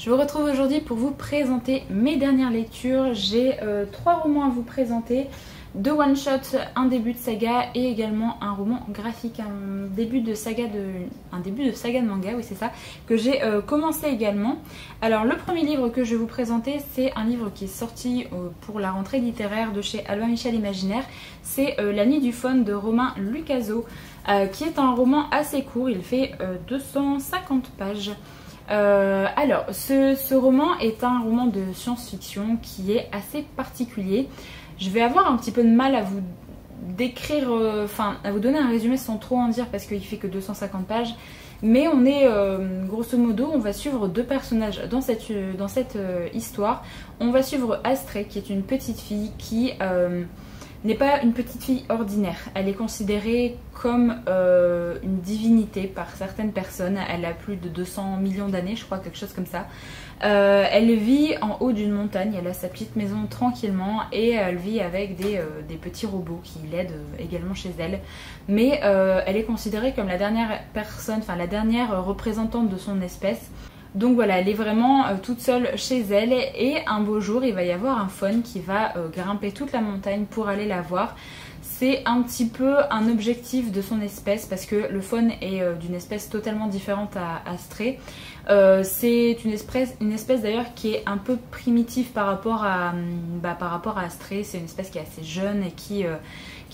Je vous retrouve aujourd'hui pour vous présenter mes dernières lectures. J'ai 3 romans à vous présenter, 2 one-shots, un début de saga et également un roman graphique, un début de saga de manga, oui c'est ça, que j'ai commencé également. Alors le premier livre que je vais vous présenter, c'est un livre qui est sorti pour la rentrée littéraire de chez Albin Michel Imaginaire. C'est La Nuit du Faune de Romain Lucaso, qui est un roman assez court, il fait 250 pages. Alors, ce roman est un roman de science-fiction qui est assez particulier. Je vais avoir un petit peu de mal à vous décrire, à vous donner un résumé sans trop en dire parce qu'il fait que 250 pages. Mais on est, grosso modo, on va suivre 2 personnages dans cette histoire. On va suivre Astrée, qui est une petite fille qui n'est pas une petite fille ordinaire. Elle est considérée comme une divinité par certaines personnes. Elle a plus de 200 millions d'années, je crois, quelque chose comme ça. Elle vit en haut d'une montagne, elle a sa petite maison tranquillement et elle vit avec des petits robots qui l'aident également chez elle. Mais elle est considérée comme la dernière personne, enfin la dernière représentante de son espèce. Donc voilà, elle est vraiment toute seule chez elle et un beau jour, il va y avoir un faune qui va grimper toute la montagne pour aller la voir. C'est un petit peu un objectif de son espèce parce que le faune est d'une espèce totalement différente à Astrée. C'est une espèce d'ailleurs qui est un peu primitive par rapport à Astrée. C'est une espèce qui est assez jeune et qui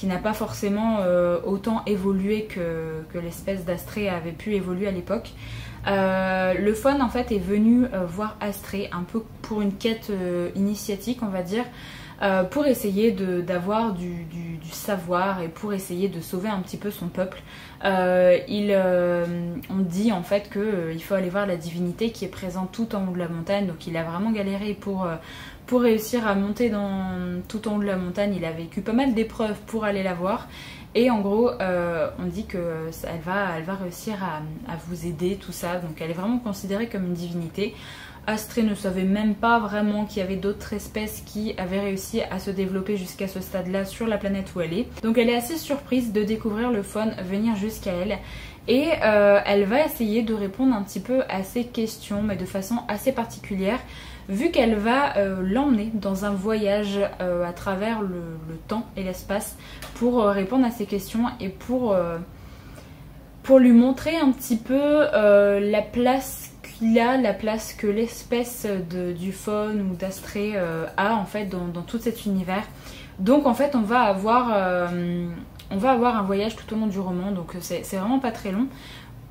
n'a pas forcément autant évolué que l'espèce d'Astrée avait pu évoluer à l'époque. Le faune en fait est venu voir Astrée un peu pour une quête initiatique, on va dire, pour essayer d'avoir du savoir et pour essayer de sauver un petit peu son peuple. On dit en fait qu'il faut aller voir la divinité qui est présente tout en haut de la montagne, donc il a vraiment galéré pour réussir à monter tout en haut de la montagne. Il a vécu pas mal d'épreuves pour aller la voir. Et en gros, on dit qu'elle va réussir à vous aider, tout ça. Donc elle est vraiment considérée comme une divinité. Astrée ne savait même pas vraiment qu'il y avait d'autres espèces qui avaient réussi à se développer jusqu'à ce stade-là sur la planète où elle est. Donc elle est assez surprise de découvrir le faune venir jusqu'à elle. Et elle va essayer de répondre un petit peu à ses questions, mais de façon assez particulière, vu qu'elle va l'emmener dans un voyage à travers le temps et l'espace pour répondre à ses questions et pour lui montrer un petit peu la place qu'il a, la place que l'espèce du faune ou d'Astrée a en fait dans tout cet univers. Donc en fait on va avoir un voyage tout au long du roman, donc c'est vraiment pas très long,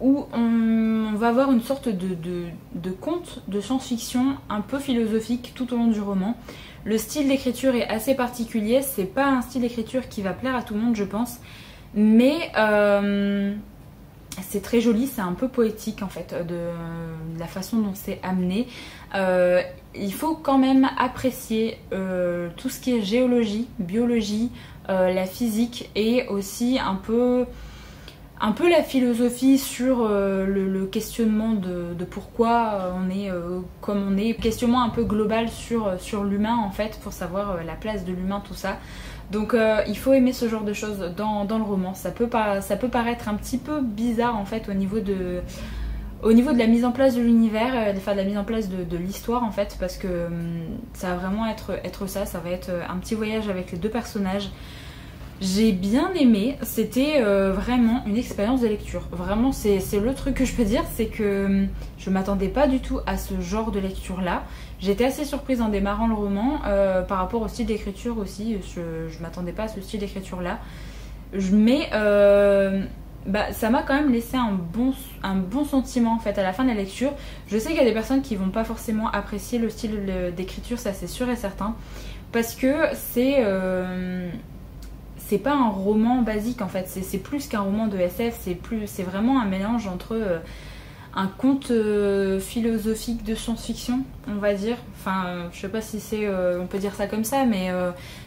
où on va avoir une sorte de conte de science-fiction un peu philosophique tout au long du roman. Le style d'écriture est assez particulier, c'est pas un style d'écriture qui va plaire à tout le monde je pense, mais c'est très joli, c'est un peu poétique en fait de la façon dont c'est amené. Il faut quand même apprécier tout ce qui est géologie, biologie, la physique et aussi un peu la philosophie sur le questionnement de pourquoi on est comme on est, questionnement un peu global sur l'humain en fait, pour savoir la place de l'humain, tout ça. Donc il faut aimer ce genre de choses dans le roman. Ça peut paraître un petit peu bizarre en fait au niveau de la mise en place de l'univers, de la mise en place de l'histoire en fait, parce que ça va vraiment être ça va être un petit voyage avec les 2 personnages. J'ai bien aimé, c'était vraiment une expérience de lecture. Vraiment, c'est le truc que je peux dire, c'est que je m'attendais pas du tout à ce genre de lecture-là. J'étais assez surprise en démarrant le roman, par rapport au style d'écriture aussi, je m'attendais pas à ce style d'écriture-là. Mais ça m'a quand même laissé un bon sentiment en fait à la fin de la lecture. Je sais qu'il y a des personnes qui vont pas forcément apprécier le style d'écriture, ça c'est sûr et certain, parce que c'est pas un roman basique en fait, c'est plus qu'un roman de SF, c'est vraiment un mélange entre un conte philosophique de science-fiction, on va dire. Enfin, je sais pas si on peut dire ça comme ça, mais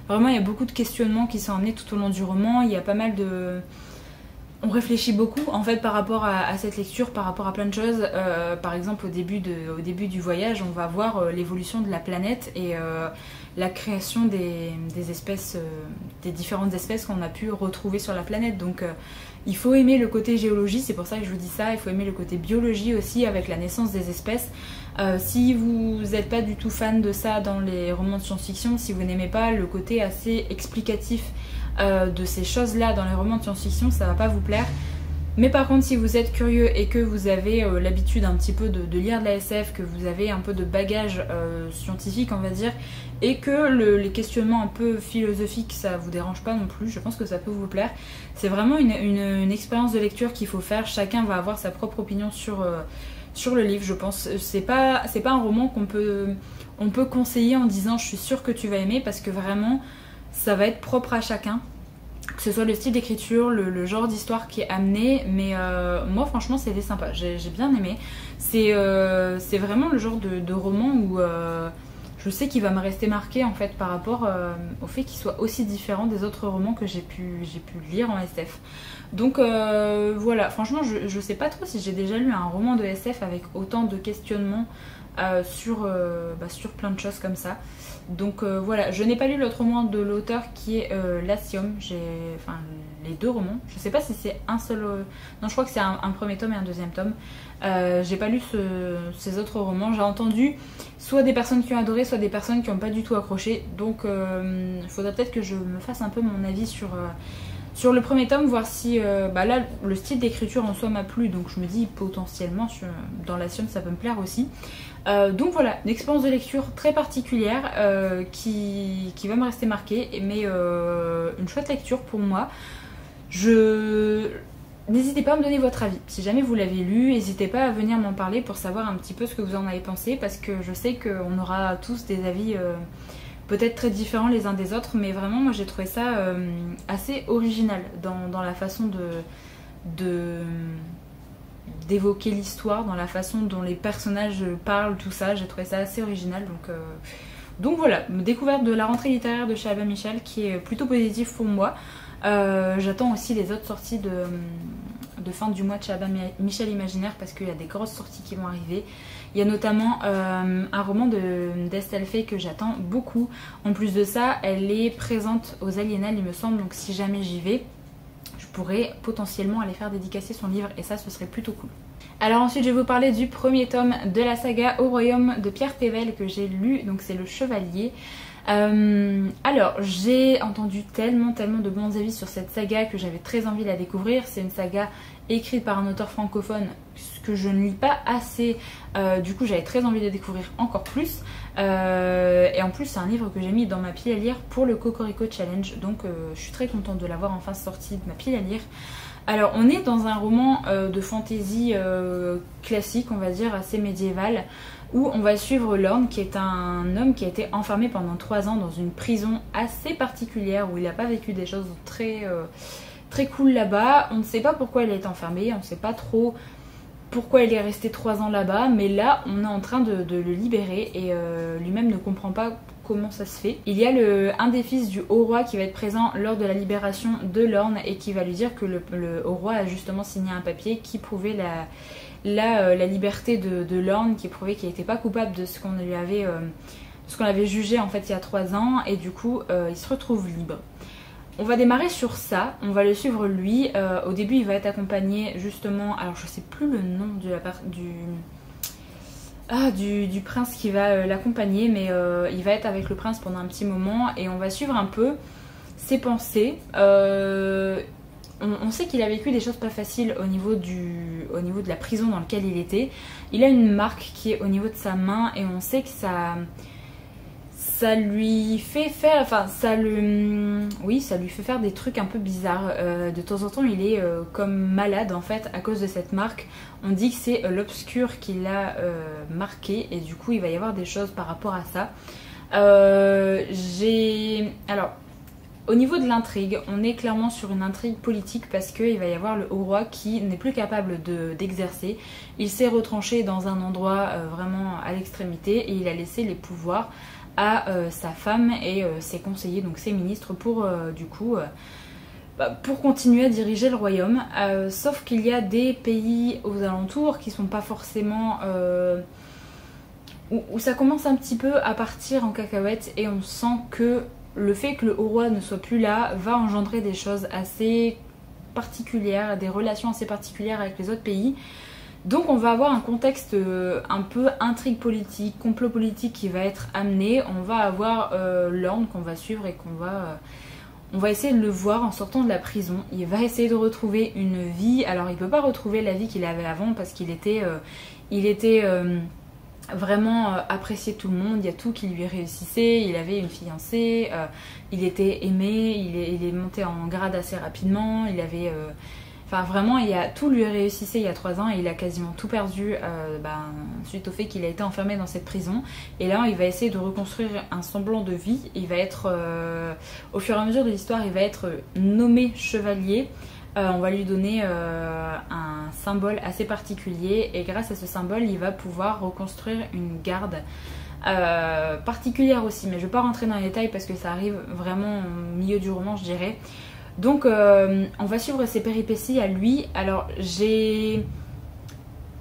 vraiment il y a beaucoup de questionnements qui sont amenés tout au long du roman. Il y a pas mal de... On réfléchit beaucoup en fait par rapport à cette lecture, par rapport à plein de choses. Par exemple au début du voyage, on va voir l'évolution de la planète et la création des espèces, des différentes espèces qu'on a pu retrouver sur la planète. Donc il faut aimer le côté géologie, c'est pour ça que je vous dis ça. Il faut aimer le côté biologie aussi avec la naissance des espèces. Si vous n'êtes pas du tout fan de ça dans les romans de science-fiction, si vous n'aimez pas le côté assez explicatif de ces choses-là dans les romans de science-fiction, ça va pas vous plaire. Mais par contre, si vous êtes curieux et que vous avez l'habitude un petit peu de lire de la SF, que vous avez un peu de bagage scientifique, on va dire, et que les questionnements un peu philosophiques, ça vous dérange pas non plus, je pense que ça peut vous plaire. C'est vraiment une expérience de lecture qu'il faut faire. Chacun va avoir sa propre opinion sur le livre, je pense. C'est pas un roman on peut conseiller en disant je suis sûre que tu vas aimer, parce que vraiment, ça va être propre à chacun. Que ce soit le style d'écriture, le genre d'histoire qui est amené, mais moi franchement c'était sympa, j'ai bien aimé. C'est vraiment le genre de roman où je sais qu'il va me rester marqué en fait par rapport au fait qu'il soit aussi différent des autres romans que j'ai pu lire en SF. Donc voilà, franchement je sais pas trop si j'ai déjà lu un roman de SF avec autant de questionnements sur plein de choses comme ça. Donc voilà, je n'ai pas lu l'autre roman de l'auteur qui est Latium, enfin les deux romans, je sais pas si c'est un seul, non je crois que c'est un premier tome et un deuxième tome. J'ai pas lu ces autres romans, j'ai entendu soit des personnes qui ont adoré, soit des personnes qui n'ont pas du tout accroché, donc il faudrait peut-être que je me fasse un peu mon avis sur le premier tome, voir si là le style d'écriture en soi m'a plu, donc je me dis potentiellement dans Latium ça peut me plaire aussi. Donc voilà, une expérience de lecture très particulière qui va me rester marquée, mais une chouette lecture pour moi. N'hésitez pas à me donner votre avis. Si jamais vous l'avez lu, n'hésitez pas à venir m'en parler pour savoir un petit peu ce que vous en avez pensé, parce que je sais qu'on aura tous des avis peut-être très différents les uns des autres, mais vraiment moi j'ai trouvé ça assez original dans la façon d'évoquer l'histoire, dans la façon dont les personnages parlent, tout ça, j'ai trouvé ça assez original. Donc voilà, découverte de la rentrée littéraire de chez Albin Michel qui est plutôt positive pour moi. J'attends aussi les autres sorties de fin du mois de chez Albin Michel Imaginaire, parce qu'il y a des grosses sorties qui vont arriver. Il y a notamment un roman d'Estelle Fay que j'attends beaucoup. En plus de ça, elle est présente aux Aliénales il me semble, donc si jamais j'y vais, je pourrais potentiellement aller faire dédicacer son livre, et ça ce serait plutôt cool. Alors ensuite je vais vous parler du premier tome de la saga Au Royaume de Pierre Pével que j'ai lu, donc c'est Le Chevalier. Alors j'ai entendu tellement de bons avis sur cette saga que j'avais très envie de la découvrir. C'est une saga écrite par un auteur francophone que je ne lis pas assez, du coup j'avais très envie de découvrir encore plus, et en plus c'est un livre que j'ai mis dans ma pile à lire pour le Cocorico Challenge, donc je suis très contente de l'avoir enfin sorti de ma pile à lire. Alors on est dans un roman de fantasy classique, on va dire, assez médiéval, où on va suivre Lorne, qui est un homme qui a été enfermé pendant 3 ans dans une prison assez particulière, où il n'a pas vécu des choses très cool là-bas. On ne sait pas pourquoi il est enfermé, on ne sait pas trop pourquoi il est resté 3 ans là-bas, mais là on est en train de le libérer, et lui-même ne comprend pas comment ça se fait. Il y a un des fils du haut roi qui va être présent lors de la libération de Lorne, et qui va lui dire que le haut roi a justement signé un papier qui prouvait la liberté de Lorne, qui prouvait qu'il n'était pas coupable de ce qu'on lui avait ce qu'on avait jugé en fait il y a 3 ans, et du coup il se retrouve libre. On va démarrer sur ça, on va le suivre lui. Au début il va être accompagné justement, alors je sais plus le nom du prince qui va l'accompagner, mais il va être avec le prince pendant un petit moment, et on va suivre un peu ses pensées. On sait qu'il a vécu des choses pas faciles au niveau de la prison dans laquelle il était. Il a une marque qui est au niveau de sa main, et on sait que ça lui fait faire, enfin ça lui fait faire des trucs un peu bizarres. De temps en temps il est comme malade en fait à cause de cette marque. On dit que c'est l'obscur qui l'a marqué, et du coup il va y avoir des choses par rapport à ça. Alors au niveau de l'intrigue, on est clairement sur une intrigue politique, parce qu'il va y avoir le haut roi qui n'est plus capable d'exercer. Il s'est retranché dans un endroit vraiment à l'extrémité, et il a laissé les pouvoirs à sa femme et ses conseillers, donc ses ministres, pour pour continuer à diriger le royaume. Sauf qu'il y a des pays aux alentours qui sont pas forcément où ça commence un petit peu à partir en cacahuète, et on sent que le fait que le haut roi ne soit plus là va engendrer des choses assez particulières, des relations assez particulières avec les autres pays. Donc on va avoir un contexte un peu intrigue politique, complot politique qui va être amené. On va avoir Lorne qu'on va suivre et on va essayer de le voir en sortant de la prison. Il va essayer de retrouver une vie. Alors il peut pas retrouver la vie qu'il avait avant parce qu'il était, vraiment apprécié de tout le monde. Il y a tout qui lui réussissait. Il avait une fiancée, il était aimé, il est monté en grade assez rapidement. Il avait... Enfin vraiment, tout lui réussissait il y a 3 ans et il a quasiment tout perdu suite au fait qu'il a été enfermé dans cette prison. Et là, il va essayer de reconstruire un semblant de vie. Il va être, au fur et à mesure de l'histoire, il va être nommé chevalier. On va lui donner un symbole assez particulier et grâce à ce symbole, il va pouvoir reconstruire une garde particulière aussi. Mais je ne vais pas rentrer dans les détails parce que ça arrive vraiment au milieu du roman, je dirais. Donc on va suivre ses péripéties à lui. Alors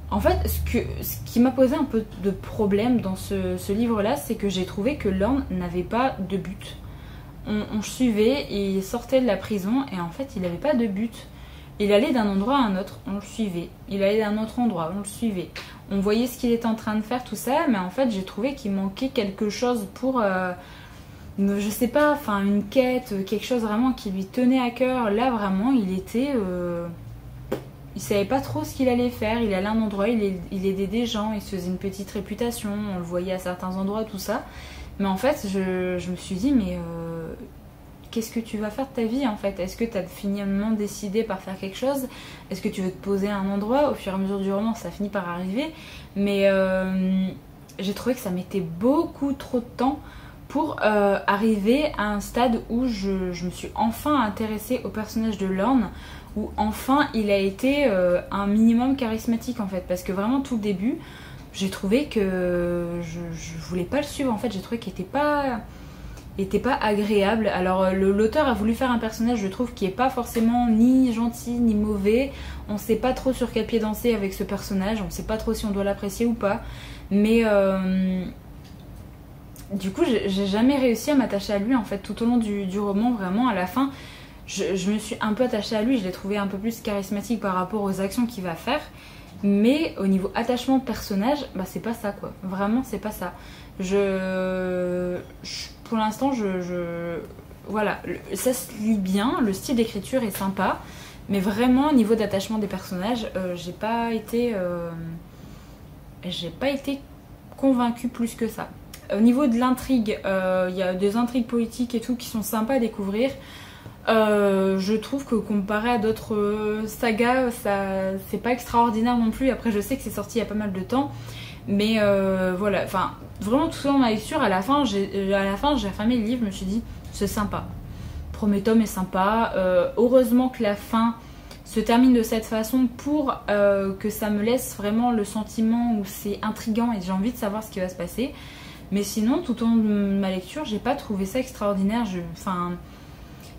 en fait, ce qui m'a posé un peu de problème dans ce livre-là, c'est que j'ai trouvé que Lorne n'avait pas de but. On suivait, il sortait de la prison et en fait il n'avait pas de but. Il allait d'un endroit à un autre, on le suivait. Il allait d'un autre endroit, on le suivait. On voyait ce qu'il était en train de faire, tout ça, mais en fait j'ai trouvé qu'il manquait quelque chose pour... je sais pas, enfin une quête, quelque chose vraiment qui lui tenait à cœur. Là vraiment il était... il savait pas trop ce qu'il allait faire. Il allait à un endroit, il aidait des gens, il se faisait une petite réputation, on le voyait à certains endroits, tout ça. Mais en fait je me suis dit mais qu'est-ce que tu vas faire de ta vie en fait? Est-ce que tu as finalement décidé par faire quelque chose? Est-ce que tu veux te poser à un endroit? Au fur et à mesure du roman ça finit par arriver. Mais j'ai trouvé que ça mettait beaucoup trop de temps pour arriver à un stade où je me suis enfin intéressée au personnage de Lorne, où enfin il a été un minimum charismatique en fait, parce que vraiment tout le début j'ai trouvé que je voulais pas le suivre en fait, j'ai trouvé qu'il était pas agréable. Alors l'auteur a voulu faire un personnage, je trouve, qui est pas forcément ni gentil ni mauvais. On sait pas trop sur quel pied danser avec ce personnage, on sait pas trop si on doit l'apprécier ou pas, mais du coup j'ai jamais réussi à m'attacher à lui en fait tout au long du roman. Vraiment à la fin je me suis un peu attachée à lui, je l'ai trouvé un peu plus charismatique par rapport aux actions qu'il va faire, mais au niveau attachement personnage, bah c'est pas ça quoi, vraiment c'est pas ça. Pour l'instant voilà, ça se lit bien, le style d'écriture est sympa, mais vraiment au niveau d'attachement des personnages, j'ai pas été convaincue plus que ça. Au niveau de l'intrigue, il y a des intrigues politiques et tout qui sont sympas à découvrir. Je trouve que comparé à d'autres sagas, c'est pas extraordinaire non plus. Après, je sais que c'est sorti il y a pas mal de temps, mais voilà. Enfin, vraiment tout ça dans ma lecture. À la fin, j'ai fermé le livre. Je me suis dit, c'est sympa. Le premier tome est sympa. Heureusement que la fin se termine de cette façon pour que ça me laisse vraiment le sentiment où c'est intriguant et j'ai envie de savoir ce qui va se passer. Mais sinon, tout au long de ma lecture, j'ai pas trouvé ça extraordinaire. Enfin,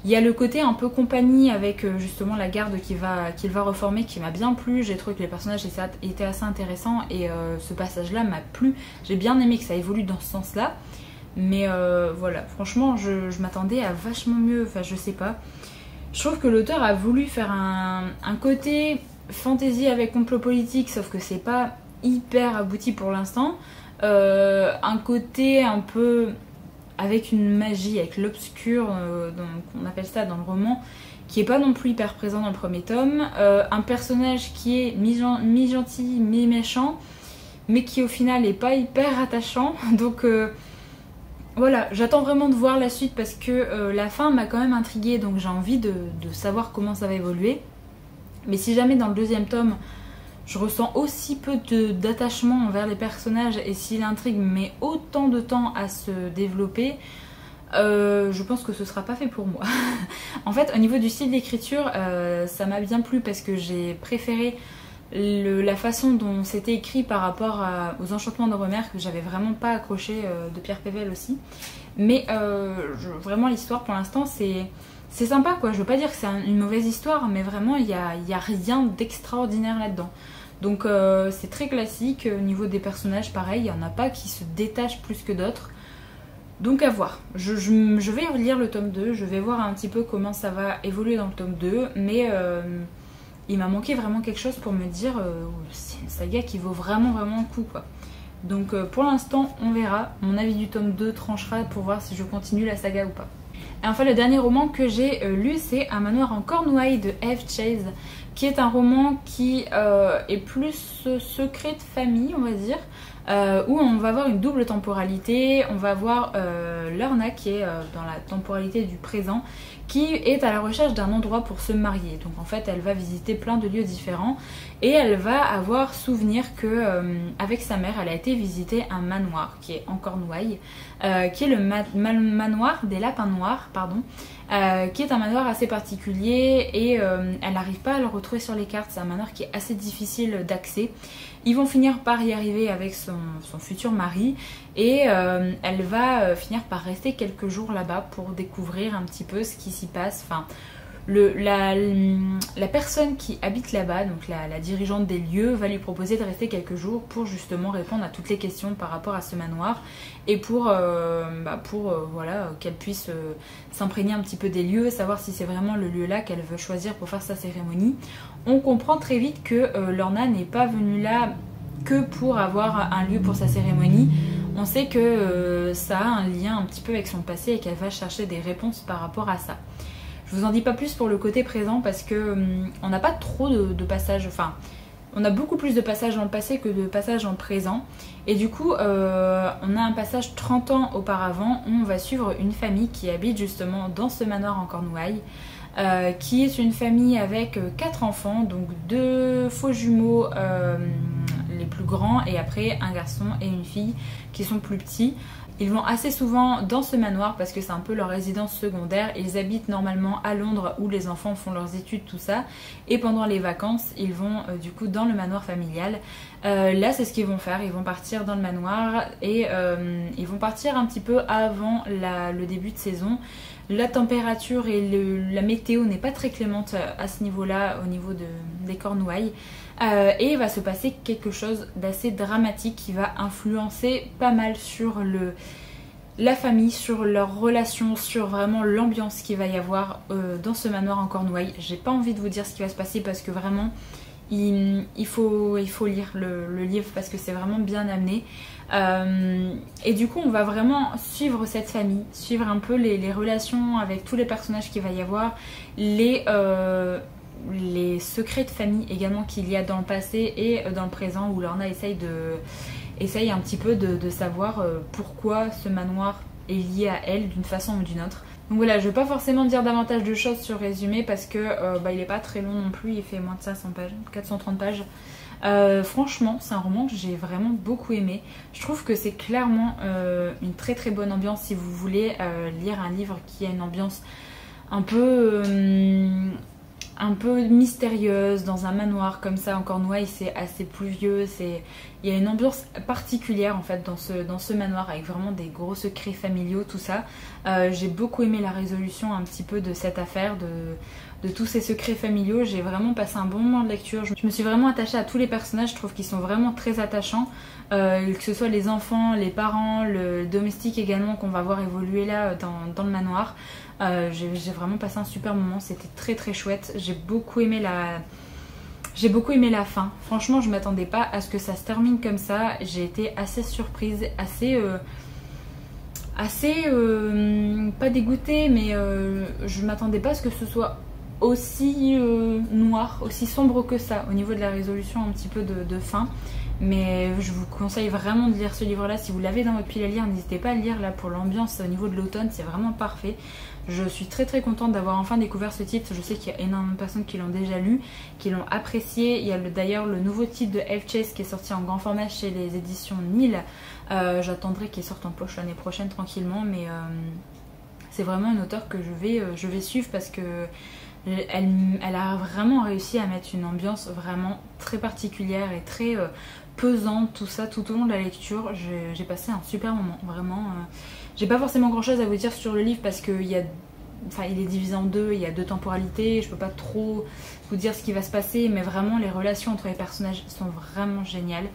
il y a le côté un peu compagnie avec justement la garde qu'il va reformer qui m'a bien plu. J'ai trouvé que les personnages étaient assez intéressants et ce passage-là m'a plu. J'ai bien aimé que ça évolue dans ce sens-là. Mais voilà, franchement, je m'attendais à vachement mieux. Enfin, je sais pas. Je trouve que l'auteur a voulu faire un côté fantasy avec complot politique, sauf que c'est pas hyper abouti pour l'instant. Un côté un peu avec une magie, avec l'obscur, on appelle ça dans le roman, qui est pas non plus hyper présent dans le premier tome. Un personnage qui est mi-gentil, mi-méchant, mais qui au final est pas hyper attachant. Donc voilà, j'attends vraiment de voir la suite parce que la fin m'a quand même intriguée, donc j'ai envie de savoir comment ça va évoluer. Mais si jamais dans le deuxième tome, je ressens aussi peu d'attachement envers les personnages et si l'intrigue met autant de temps à se développer, je pense que ce sera pas fait pour moi. En fait, au niveau du style d'écriture, ça m'a bien plu parce que j'ai préféré la façon dont c'était écrit par rapport aux Enchantements d'Auremer, que j'avais vraiment pas accroché, de Pierre Pével aussi. Mais vraiment l'histoire pour l'instant c'est sympa quoi, je veux pas dire que c'est une mauvaise histoire, mais vraiment il y a rien d'extraordinaire là-dedans. Donc c'est très classique. Au niveau des personnages pareil, il n'y en a pas qui se détachent plus que d'autres. Donc à voir. Je vais lire le tome 2, je vais voir un petit peu comment ça va évoluer dans le tome 2, mais il m'a manqué vraiment quelque chose pour me dire c'est une saga qui vaut vraiment le coup quoi. Donc pour l'instant on verra, mon avis du tome 2 tranchera pour voir si je continue la saga ou pas. Et enfin le dernier roman que j'ai lu c'est Un manoir en Cornouailles de F. Chase, qui est un roman qui est plus secret de famille on va dire, où on va avoir une double temporalité. On va avoir Lorna qui est dans la temporalité du présent, qui est à la recherche d'un endroit pour se marier. Donc en fait elle va visiter plein de lieux différents et elle va avoir souvenir que avec sa mère elle a été visiter un manoir qui est en Cornouailles, qui est le manoir des Lapins Noirs, pardon, qui est un manoir assez particulier et elle n'arrive pas à le retrouver sur les cartes. C'est un manoir qui est assez difficile d'accès. Ils vont finir par y arriver avec son futur mari et elle va finir par rester quelques jours là-bas pour découvrir un petit peu ce qui s'y passe. Enfin, la personne qui habite là-bas, donc la dirigeante des lieux, va lui proposer de rester quelques jours pour justement répondre à toutes les questions par rapport à ce manoir et pour voilà, qu'elle puisse s'imprégner un petit peu des lieux, savoir si c'est vraiment le lieu là qu'elle veut choisir pour faire sa cérémonie. On comprend très vite que Lorna n'est pas venue là que pour avoir un lieu pour sa cérémonie. On sait que ça a un lien un petit peu avec son passé et qu'elle va chercher des réponses par rapport à ça. Je vous en dis pas plus pour le côté présent parce que on n'a pas trop de passages, enfin on a beaucoup plus de passages dans le passé que de passages dans le présent. Et du coup on a un passage 30 ans auparavant où on va suivre une famille qui habite justement dans ce manoir en Cornouailles, qui est une famille avec 4 enfants, donc 2 faux jumeaux les plus grands et après un garçon et une fille qui sont plus petits. Ils vont assez souvent dans ce manoir parce que c'est un peu leur résidence secondaire. Ils habitent normalement à Londres où les enfants font leurs études, tout ça. Et pendant les vacances, ils vont du coup dans le manoir familial. Là, c'est ce qu'ils vont faire. Ils vont partir dans le manoir et ils vont partir un petit peu avant le début de saison. La température et la météo n'est pas très clémente à ce niveau-là, au niveau des Cornouailles. Et il va se passer quelque chose d'assez dramatique qui va influencer pas mal sur la famille, sur leurs relations, sur vraiment l'ambiance qu'il va y avoir dans ce manoir en Cornouailles. J'ai pas envie de vous dire ce qui va se passer parce que vraiment il faut lire le livre parce que c'est vraiment bien amené. Et du coup on va vraiment suivre cette famille, suivre un peu les relations avec tous les personnages qu'il va y avoir, les secrets de famille également qu'il y a dans le passé et dans le présent où Lorna essaye un petit peu de savoir pourquoi ce manoir est lié à elle d'une façon ou d'une autre. Donc voilà, je ne vais pas forcément dire davantage de choses sur le résumé parce que il n'est pas très long non plus, il fait moins de 500 pages, 430 pages. Franchement, c'est un roman que j'ai vraiment beaucoup aimé. Je trouve que c'est clairement une très très bonne ambiance si vous voulez lire un livre qui a une ambiance un peu mystérieuse dans un manoir comme ça en Cornouailles. C'est assez pluvieux, il y a une ambiance particulière en fait dans ce manoir avec vraiment des gros secrets familiaux, tout ça. J'ai beaucoup aimé la résolution un petit peu de cette affaire, de tous ces secrets familiaux. J'ai vraiment passé un bon moment de lecture. Je me suis vraiment attachée à tous les personnages, je trouve qu'ils sont vraiment très attachants. Que ce soit les enfants, les parents, le domestique également qu'on va voir évoluer là dans le manoir. J'ai vraiment passé un super moment, c'était très très chouette. J'ai beaucoup aimé la fin. Franchement, je m'attendais pas à ce que ça se termine comme ça. J'ai été assez surprise, pas dégoûtée, mais je m'attendais pas à ce que ce soit aussi noir, aussi sombre que ça au niveau de la résolution un petit peu de fin. Mais je vous conseille vraiment de lire ce livre-là. Si vous l'avez dans votre pile à lire, n'hésitez pas à le lire là pour l'ambiance au niveau de l'automne, c'est vraiment parfait. Je suis très très contente d'avoir enfin découvert ce titre. Je sais qu'il y a énormément de personnes qui l'ont déjà lu, qui l'ont apprécié. Il y a d'ailleurs le nouveau titre de F. Chase qui est sorti en grand format chez les éditions Nil. J'attendrai qu'il sorte en poche l'année prochaine tranquillement, mais c'est vraiment une auteure que je vais suivre parce que elle a vraiment réussi à mettre une ambiance vraiment très particulière et très pesante, tout ça, tout au long de la lecture. J'ai passé un super moment, vraiment. J'ai pas forcément grand chose à vous dire sur le livre parce qu'il il est divisé en deux, il y a 2 temporalités, je peux pas trop vous dire ce qui va se passer, mais vraiment les relations entre les personnages sont vraiment géniales.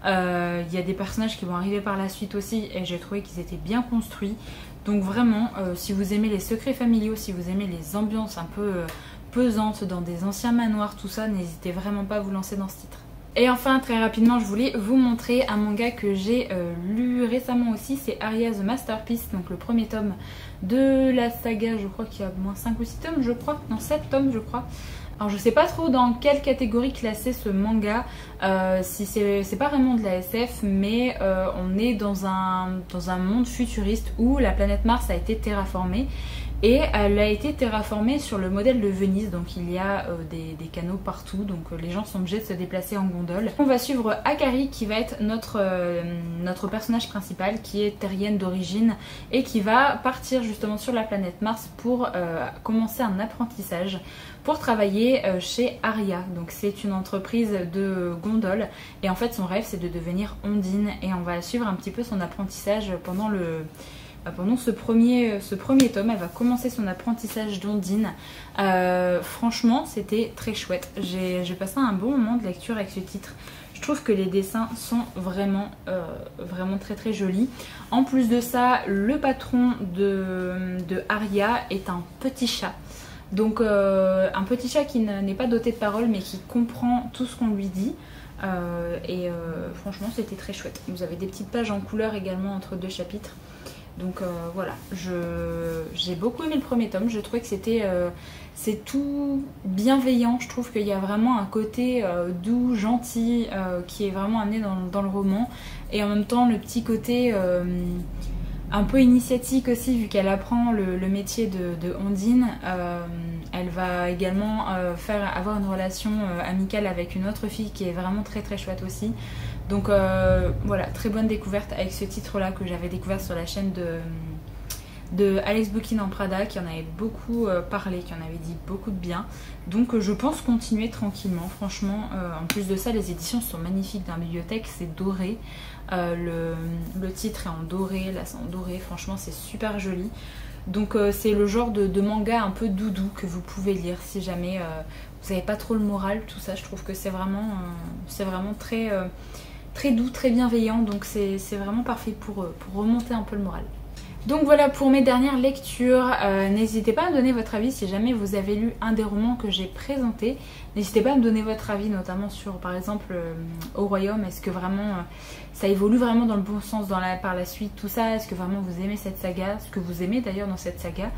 Il y a des personnages qui vont arriver par la suite aussi et j'ai trouvé qu'ils étaient bien construits. Donc vraiment, si vous aimez les secrets familiaux, si vous aimez les ambiances un peu pesante dans des anciens manoirs, tout ça, n'hésitez vraiment pas à vous lancer dans ce titre. Et enfin, très rapidement, je voulais vous montrer un manga que j'ai lu récemment aussi, c'est Aria the Masterpiece, donc le premier tome de la saga, je crois qu'il y a au moins 5 ou 6 tomes, je crois, non 7 tomes je crois. Alors je sais pas trop dans quelle catégorie classer ce manga, si c'est pas vraiment de la SF, mais on est dans un monde futuriste où la planète Mars a été terraformée. Et elle a été terraformée sur le modèle de Venise, donc il y a des canaux partout, donc les gens sont obligés de se déplacer en gondole. On va suivre Akari qui va être notre personnage principal, qui est terrienne d'origine et qui va partir justement sur la planète Mars pour commencer un apprentissage pour travailler chez Aria. Donc c'est une entreprise de gondole et en fait son rêve c'est de devenir Ondine et on va suivre un petit peu son apprentissage pendant ce premier tome. Elle va commencer son apprentissage d'Ondine. Franchement, c'était très chouette. J'ai passé un bon moment de lecture avec ce titre. Je trouve que les dessins sont vraiment très très jolis. En plus de ça, le patron de Aria est un petit chat. Donc un petit chat qui n'est pas doté de parole mais qui comprend tout ce qu'on lui dit. Franchement, c'était très chouette. Vous avez des petites pages en couleur également entre deux chapitres. Donc voilà, j'ai beaucoup aimé le premier tome, je trouvais que c'est tout bienveillant, je trouve qu'il y a vraiment un côté doux, gentil, qui est vraiment amené dans le roman, et en même temps le petit côté un peu initiatique aussi, vu qu'elle apprend le métier de Ondine. Elle va également avoir une relation amicale avec une autre fille qui est vraiment très très chouette aussi. Donc voilà, très bonne découverte avec ce titre là que j'avais découvert sur la chaîne de Alex Bouquin en Prada, qui en avait beaucoup parlé, qui en avait dit beaucoup de bien. Donc je pense continuer tranquillement, franchement. En plus de ça, les éditions sont magnifiques dans la bibliothèque, c'est doré. Le titre est en doré, là c'est en doré, franchement c'est super joli. Donc c'est le genre de manga un peu doudou que vous pouvez lire si jamais vous n'avez pas trop le moral, tout ça. Je trouve que c'est vraiment très doux, très bienveillant, donc c'est vraiment parfait pour remonter un peu le moral. Donc voilà pour mes dernières lectures. N'hésitez pas à me donner votre avis si jamais vous avez lu un des romans que j'ai présenté. N'hésitez pas à me donner votre avis notamment sur par exemple Au Royaume. Est-ce que vraiment ça évolue vraiment dans le bon sens par la suite, tout ça? Est-ce que vraiment vous aimez cette saga? Ce que vous aimez d'ailleurs dans cette saga?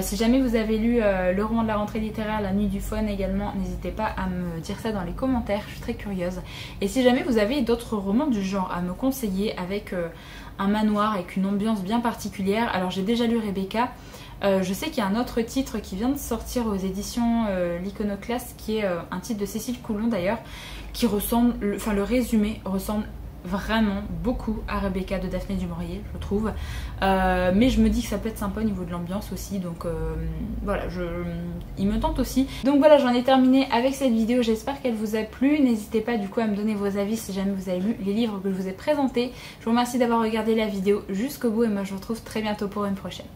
Si jamais vous avez lu le roman de la rentrée littéraire, La Nuit du Faune également, n'hésitez pas à me dire ça dans les commentaires, je suis très curieuse. Et si jamais vous avez d'autres romans du genre à me conseiller avec un manoir avec une ambiance bien particulière, alors j'ai déjà lu Rebecca. Je sais qu'il y a un autre titre qui vient de sortir aux éditions L'Iconoclaste, qui est un titre de Cécile Coulon d'ailleurs, qui ressemble, le résumé ressemble vraiment beaucoup à Rebecca de Daphné du Maurier, je trouve. Mais je me dis que ça peut être sympa au niveau de l'ambiance aussi, donc voilà, il me tente aussi. Donc voilà, j'en ai terminé avec cette vidéo, j'espère qu'elle vous a plu. N'hésitez pas du coup à me donner vos avis si jamais vous avez lu les livres que je vous ai présentés. Je vous remercie d'avoir regardé la vidéo jusqu'au bout et moi je vous retrouve très bientôt pour une prochaine.